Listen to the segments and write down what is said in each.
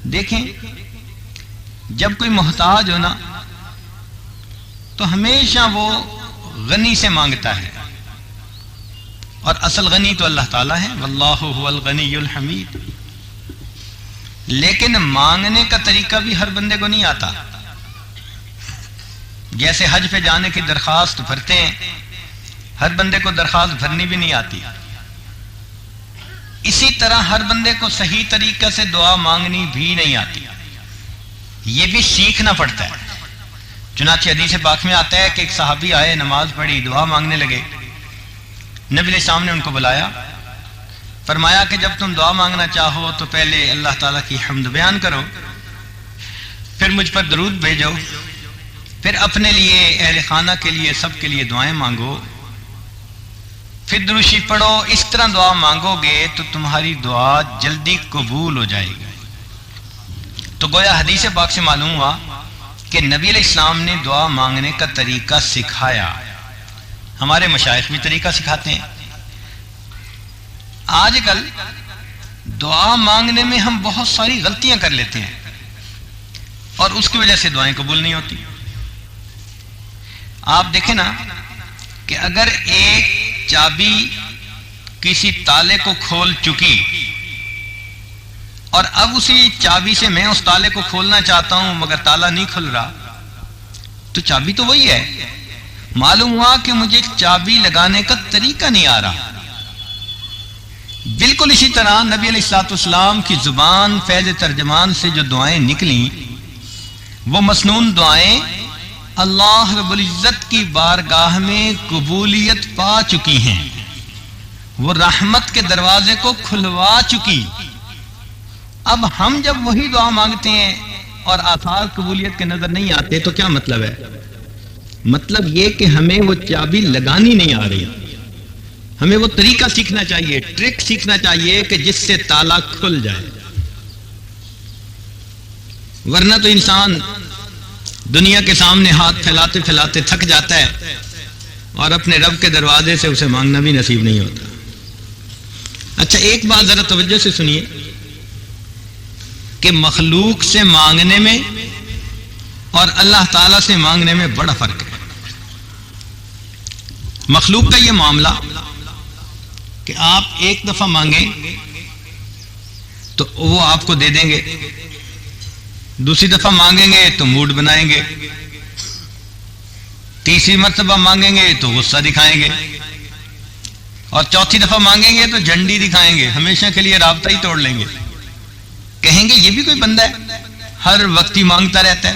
دیکھیں جب کوئی محتاج ہو نا تو ہمیشہ وہ غنی سے مانگتا ہے، اور اصل غنی تو اللہ تعالیٰ ہے، واللہ هو الغنی الحمید۔ لیکن مانگنے کا طریقہ بھی ہر بندے کو نہیں آتا۔ جیسے حج پہ جانے کی درخواست بھرتے ہیں، ہر بندے کو درخواست بھرنی بھی نہیں آتی، اسی طرح ہر بندے کو صحیح طریقے سے دعا مانگنی بھی نہیں آتی، یہ بھی سیکھنا پڑتا ہے۔ چنانچہ حدیث پاک میں آتا ہے کہ ایک صحابی آئے، نماز پڑھی، دعا مانگنے لگے، نبی علیہ السلام نے ان کو بلایا، فرمایا کہ جب تم دعا مانگنا چاہو تو پہلے اللہ تعالیٰ کی حمد بیان کرو، پھر مجھ پر درود بھیجو، پھر اپنے لیے، اہل خانہ کے لیے، سب کے لیے دعائیں مانگو، پھر درود شریف پڑھو۔ اس طرح دعا مانگو گے تو تمہاری دعا جلدی قبول ہو جائے گی۔ تو گویا حدیث پاک سے معلوم ہوا کہ نبی علیہ السلام نے دعا مانگنے کا طریقہ سکھایا۔ ہمارے مشائخ بھی طریقہ سکھاتے ہیں۔ آج کل دعا مانگنے میں ہم بہت ساری غلطیاں کر لیتے ہیں اور اس کی وجہ سے دعائیں قبول نہیں ہوتی۔ آپ دیکھیں نا کہ اگر ایک چابی کسی تالے کو کھول چکی اور اب اسی چابی سے میں اس تالے کو کھولنا چاہتا ہوں مگر تالا نہیں کھل رہا، تو چابی تو وہی ہے، معلوم ہوا کہ مجھے چابی لگانے کا طریقہ نہیں آ رہا۔ بالکل اسی طرح نبی علیہ الصلوۃ والسلام کی زبان فیض ترجمان سے جو دعائیں نکلیں وہ مسنون دعائیں اللہ رب العزت کی بارگاہ میں قبولیت پا چکی ہیں، وہ رحمت کے دروازے کو کھلوا چکی۔ اب ہم جب وہی دعا مانگتے ہیں اور آثار قبولیت کے نظر نہیں آتے تو کیا مطلب ہے؟ مطلب یہ کہ ہمیں وہ چابی لگانی نہیں آ رہی، ہمیں وہ طریقہ سیکھنا چاہیے، ٹرک سیکھنا چاہیے کہ جس سے تالا کھل جائے۔ ورنہ تو انسان دنیا کے سامنے ہاتھ پھیلاتے پھیلاتے تھک جاتا ہے اور اپنے رب کے دروازے سے اسے مانگنا بھی نصیب نہیں ہوتا۔ اچھا ایک بات ذرا توجہ سے سنیے کہ مخلوق سے مانگنے میں اور اللہ تعالیٰ سے مانگنے میں بڑا فرق ہے۔ مخلوق کا یہ معاملہ کہ آپ ایک دفعہ مانگیں تو وہ آپ کو دے دیں گے، دوسری دفعہ مانگیں گے تو موڈ بنائیں گے، تیسری مرتبہ مانگیں گے تو غصہ دکھائیں گے، اور چوتھی دفعہ مانگیں گے تو جھنڈی دکھائیں گے، ہمیشہ کے لیے رابطہ ہی توڑ لیں گے، کہیں گے یہ بھی کوئی بندہ ہے ہر وقت ہی مانگتا رہتا ہے۔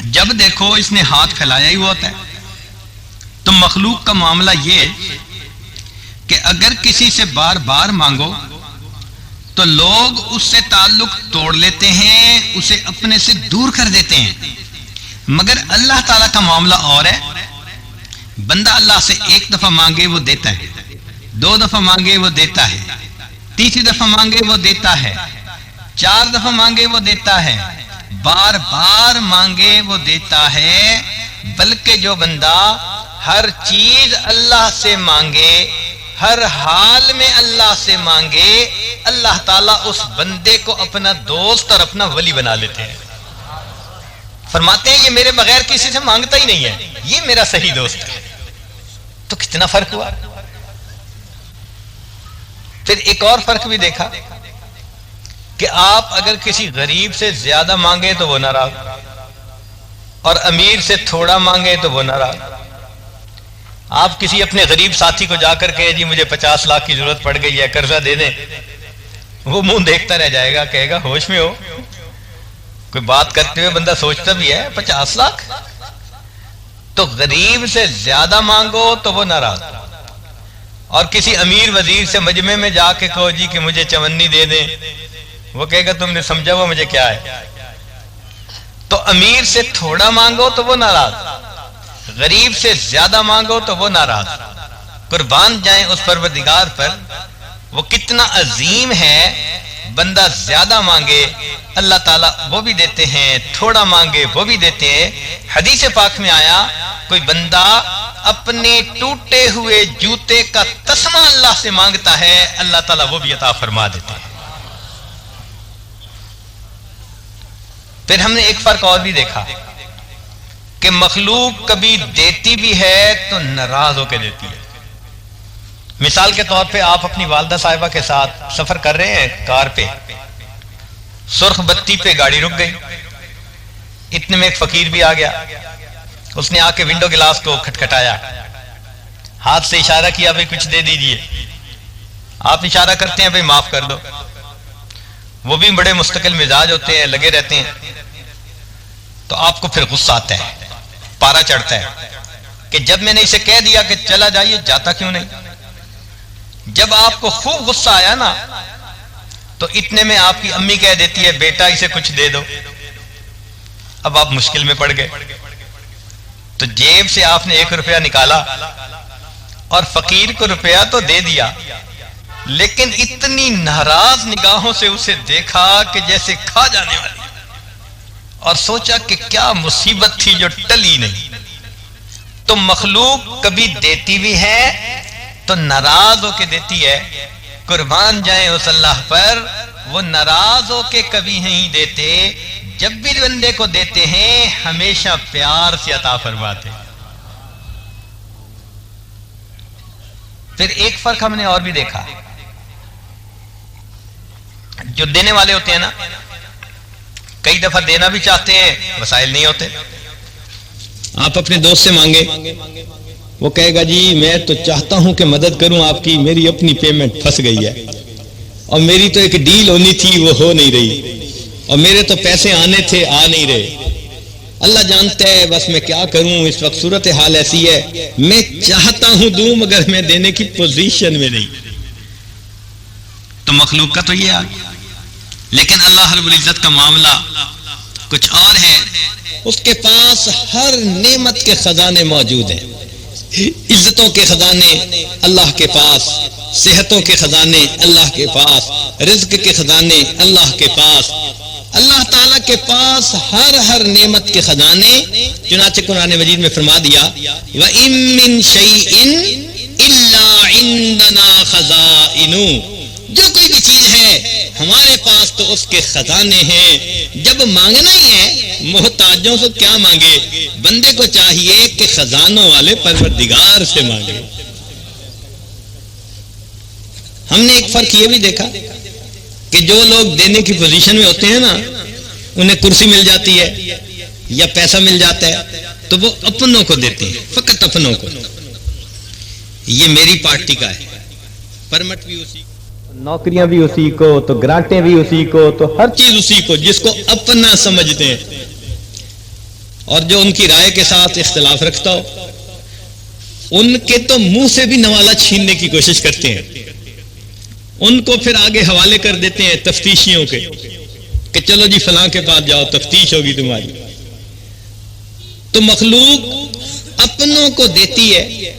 جب دیکھو اس نے ہاتھ پھیلایا ہی ہوا ہوتا ہے۔ تو مخلوق کا معاملہ یہ کہ اگر کسی سے بار بار مانگو تو لوگ اس سے تعلق توڑ لیتے ہیں، اسے اپنے سے دور کر دیتے ہیں، مگر اللہ تعالیٰ کا معاملہ اور ہے۔ بندہ اللہ سے ایک دفعہ مانگے وہ دیتا ہے، دو دفعہ مانگے وہ دیتا ہے، تیسری دفعہ مانگے وہ دیتا ہے، چار دفعہ مانگے وہ دیتا ہے، بار بار مانگے وہ دیتا ہے۔ بلکہ جو بندہ ہر چیز اللہ سے مانگے، ہر حال میں اللہ سے مانگے، اللہ تعالیٰ اس بندے کو اپنا دوست اور اپنا ولی بنا لیتے ہیں۔ فرماتے ہیں یہ میرے بغیر کسی سے مانگتا ہی نہیں ہے، یہ میرا صحیح دوست ہے۔ تو کتنا فرق ہوا۔ پھر ایک اور فرق بھی دیکھا کہ آپ اگر کسی غریب سے زیادہ مانگے تو وہ ناراض، اور امیر سے تھوڑا مانگے تو وہ ناراض۔ آپ کسی اپنے غریب ساتھی کو جا کر کہے جی مجھے 50 لاکھ کی ضرورت پڑ گئی ہے قرضہ دے دیں، وہ منہ دیکھتا رہ جائے گا، کہے گا ہوش میں ہو؟ کوئی بات کرتے ہوئے بندہ سوچتا بھی ہے 50 لاکھ؟ تو غریب سے زیادہ مانگو تو وہ ناراض، اور کسی امیر وزیر سے مجمع میں جا کے کہو جی کہ مجھے چونی دے دیں، وہ کہے گا تم نے سمجھا وہ مجھے کیا ہے؟ تو امیر سے تھوڑا مانگو تو وہ ناراض، غریب سے زیادہ مانگو تو وہ ناراض۔ قربان جائیں اس پروردگار پر، وہ کتنا عظیم ہے۔ بندہ زیادہ مانگے اللہ تعالیٰ وہ بھی دیتے ہیں، تھوڑا مانگے وہ بھی دیتے ہیں۔ حدیث پاک میں آیا کوئی بندہ اپنے ٹوٹے ہوئے جوتے کا تسمہ اللہ سے مانگتا ہے، اللہ تعالیٰ وہ بھی عطا فرما دیتا ہے۔ پھر ہم نے ایک فرق اور بھی دیکھا کہ مخلوق کبھی دیتی بھی ہے تو ناراض ہو کے دیتی ہے۔ مثال کے طور پہ آپ اپنی والدہ صاحبہ کے ساتھ سفر کر رہے ہیں کار پہ، سرخ بتی پہ گاڑی رک گئی، اتنے میں ایک فقیر بھی آ گیا، اس نے آ کے ونڈو گلاس کو کھٹکھٹایا، ہاتھ سے اشارہ کیا بھئی کچھ دے دیجئے، آپ اشارہ کرتے ہیں بھئی معاف کر دو، وہ بھی بڑے مستقل مزاج ہوتے ہیں، لگے رہتے ہیں، تو آپ کو پھر غصہ آتا ہے، پارا چڑھتا ہے کہ جب میں نے اسے کہہ دیا کہ چلا جائیے جاتا کیوں نہیں۔ جب آپ کو خوب غصہ آیا نا تو اتنے میں آپ کی امی کہہ دیتی ہے بیٹا اسے کچھ دے دو، اب آپ مشکل میں پڑ گئے، تو جیب سے آپ نے 1 روپیہ نکالا اور فقیر کو روپیہ تو دے دیا، لیکن اتنی ناراض نگاہوں سے اسے دیکھا کہ جیسے کھا جانے والی، اور سوچا کہ کیا مصیبت تھی جو ٹلی نہیں۔ تو مخلوق کبھی دیتی بھی ہے تو ناراض ہو کے دیتی ہے، قربان جائیں اس اللہ پر، وہ ناراض ہو کے کبھی نہیں دیتے، جب بھی بندے کو دیتے ہیں ہمیشہ پیار سے عطا فرماتے۔ پھر ایک فرق ہم نے اور بھی دیکھا، جو دینے والے ہوتے ہیں نا کئی دفعہ دینا بھی چاہتے ہیں، وسائل نہیں ہوتے۔ آپ اپنے دوست سے مانگے، وہ کہے گا جی میں تو چاہتا ہوں کہ مدد کروں آپ کی، میری اپنی پیمنٹ پھنس گئی ہے، اور میری تو ایک ڈیل ہونی تھی وہ ہو نہیں رہی، اور میرے تو پیسے آنے تھے آ نہیں رہے، اللہ جانتا ہے بس میں کیا کروں، اس وقت صورتحال ایسی ہے، میں چاہتا ہوں دوں مگر میں دینے کی پوزیشن میں نہیں۔ تو مخلوق کا تو یہ آ گیا، لیکن اللہ رب العزت کا معاملہ کچھ اور ہے، اس کے پاس ہر نعمت کے خزانے موجود ہیں، عزتوں کے خزانے اللہ کے پاس، صحتوں کے خزانے اللہ کے پاس، رزق کے خزانے اللہ کے پاس، اللہ تعالیٰ کے پاس ہر نعمت کے خزانے۔ چنانچہ قرآن مجید میں فرما دیا وَإِن مِّن شَيْءٍ إِلَّا عِندَنَا خَزَائِنُ، جو کوئی بھی چیز ہے ہمارے پاس تو اس کے خزانے ہیں۔ جب مانگنا ہی ہے محتاجوں سے کیا مانگے، بندے کو چاہیے کہ خزانوں والے پروردگار سے مانگے۔ ہم نے ایک فرق یہ بھی دیکھا کہ جو لوگ دینے کی پوزیشن میں ہوتے ہیں نا، انہیں کرسی مل جاتی ہے یا پیسہ مل جاتا ہے تو وہ اپنوں کو دیتے ہیں، فقط اپنوں کو، یہ میری پارٹی کا ہے، پرمٹ بھی اسی، نوکریاں بھی اسی کو، تو گرانٹیں بھی اسی کو، تو ہر چیز اسی کو، جس کو اپنا سمجھتے ہیں۔ اور جو ان کی رائے کے ساتھ اختلاف رکھتا ہو ان کے تو منہ سے بھی نوالا چھیننے کی کوشش کرتے ہیں، ان کو پھر آگے حوالے کر دیتے ہیں تفتیشیوں کے کہ چلو جی فلاں کے پاس جاؤ تفتیش ہوگی تمہاری۔ تو مخلوق اپنوں کو دیتی ہے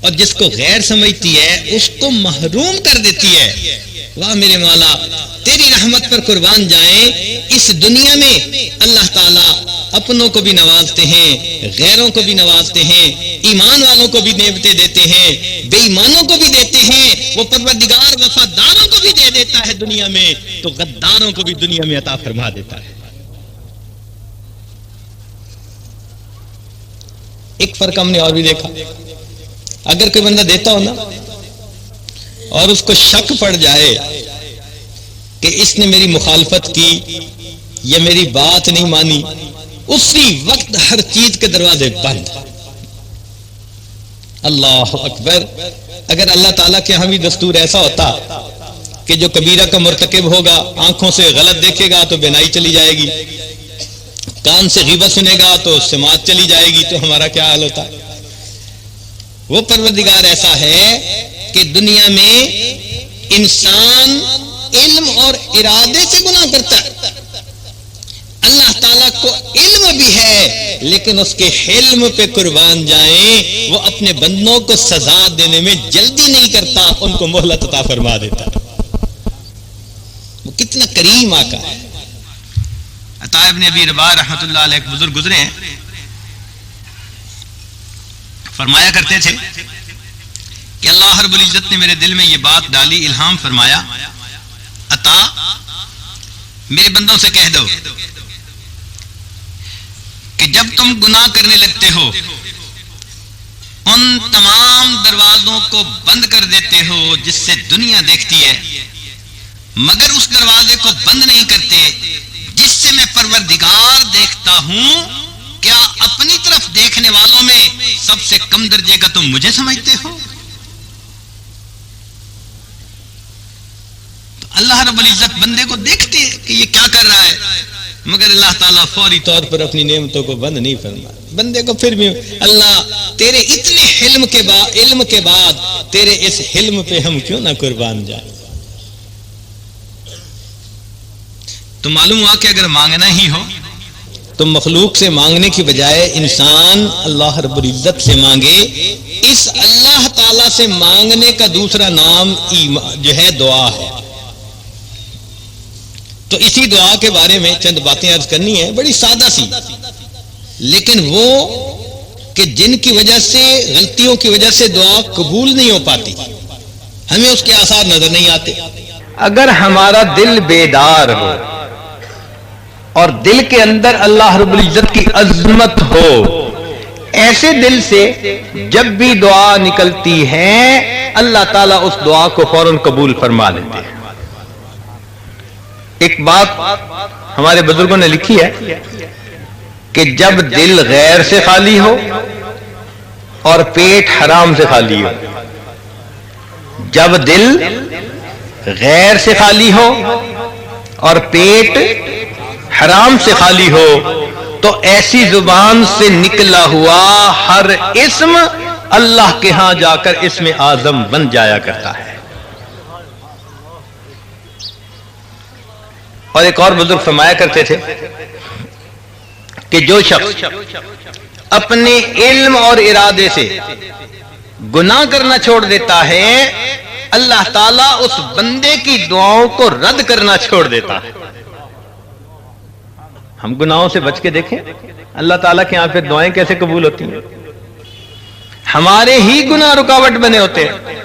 اور جس کو غیر سمجھتی ہے اس کو محروم کر دیتی ہے۔ واہ میرے مولا تیری رحمت پر قربان جائیں، اس دنیا میں اللہ تعالیٰ اپنوں کو بھی نوازتے ہیں، غیروں کو بھی نوازتے ہیں، ایمان والوں کو بھی نعمتیں دیتے ہیں، بے ایمانوں کو بھی دیتے ہیں، وہ پروردگار وفاداروں کو بھی دے دیتا ہے دنیا میں، تو غداروں کو بھی دنیا میں عطا فرما دیتا ہے۔ ایک فرق ہم نے اور بھی دیکھا، اگر کوئی بندہ دیتا ہو نا اور اس کو شک پڑ جائے کہ اس نے میری مخالفت کی یا میری بات نہیں مانی، اسی وقت ہر چیز کے دروازے بند۔ اللہ اکبر، اگر اللہ تعالیٰ کے ہاں بھی دستور ایسا ہوتا کہ جو کبیرہ کا مرتکب ہوگا آنکھوں سے غلط دیکھے گا تو بینائی چلی جائے گی، کان سے غیبت سنے گا تو سماعت چلی جائے گی، تو ہمارا کیا حال ہوتا؟ وہ پروردگار ایسا ہے کہ دنیا میں انسان علم اور ارادے سے گناہ کرتا ہے، اللہ تعالیٰ کو علم بھی ہے لیکن اس کے حلم پہ قربان جائیں، وہ اپنے بندوں کو سزا دینے میں جلدی نہیں کرتا، ان کو مہلت عطا فرما دیتا۔ وہ کتنا کریم آقا ہے۔ عطا ابن ابی رباح رحمۃ اللہ علیہ ایک بزرگ گزرے ہیں، فرمایا کرتے تھے کہ اللہ رب العزت نے میرے دل میں یہ بات ڈالی، الہام فرمایا، عطا میرے بندوں سے کہہ دو کہ جب تم گناہ کرنے لگتے ہو ان تمام دروازوں کو بند کر دیتے ہو جس سے دنیا دیکھتی ہے، مگر اس دروازے کو بند نہیں کرتے جس سے میں پروردگار دیکھتا ہوں۔ کیا اپنی طرف دیکھنے والوں میں سب سے کم درجے کا تم مجھے سمجھتے ہو؟ تو اللہ رب العزت بندے کو دیکھتے ہیں کہ یہ کیا کر رہا ہے، مگر اللہ تعالیٰ فوری طور پر اپنی نعمتوں کو بند نہیں فرما بندے کو۔ پھر بھی اللہ تیرے اتنے علم کے بعد تیرے اس حلم پہ ہم کیوں نہ قربان جائیں؟ تو معلوم ہوا کہ اگر مانگنا ہی ہو تو مخلوق سے مانگنے کی بجائے انسان اللہ رب العزت سے مانگے۔ اس اللہ تعالیٰ سے مانگنے کا دوسرا نام جو ہے دعا ہے۔ تو اسی دعا کے بارے میں چند باتیں عرض کرنی ہے، بڑی سادہ سی، لیکن وہ کہ جن کی وجہ سے، غلطیوں کی وجہ سے دعا قبول نہیں ہو پاتی، ہمیں اس کے آثار نظر نہیں آتے۔ اگر ہمارا دل بیدار ہو اور دل کے اندر اللہ رب العزت کی عظمت ہو، ایسے دل سے جب بھی دعا نکلتی ہے اللہ تعالیٰ اس دعا کو فوراً قبول فرما لیتے ہیں۔ ایک بات ہمارے بزرگوں نے لکھی ہے کہ جب دل غیر سے خالی ہو اور پیٹ حرام سے خالی ہو، جب دل غیر سے خالی ہو اور پیٹ حرام سے خالی ہو تو ایسی زبان سے نکلا ہوا ہر اسم اللہ کے ہاں جا کر اسم اعظم بن جایا کرتا ہے۔ اور ایک اور بزرگ فرمایا کرتے تھے کہ جو شخص اپنے علم اور ارادے سے گناہ کرنا چھوڑ دیتا ہے اللہ تعالیٰ اس بندے کی دعاؤں کو رد کرنا چھوڑ دیتا ہے۔ ہم گناہوں سے بچ کے دیکھیں اللہ تعالیٰ کے یہاں پہ دعائیں کیسے قبول ہوتی ہیں۔ ہمارے ہی گناہ رکاوٹ بنے ہوتے ہیں۔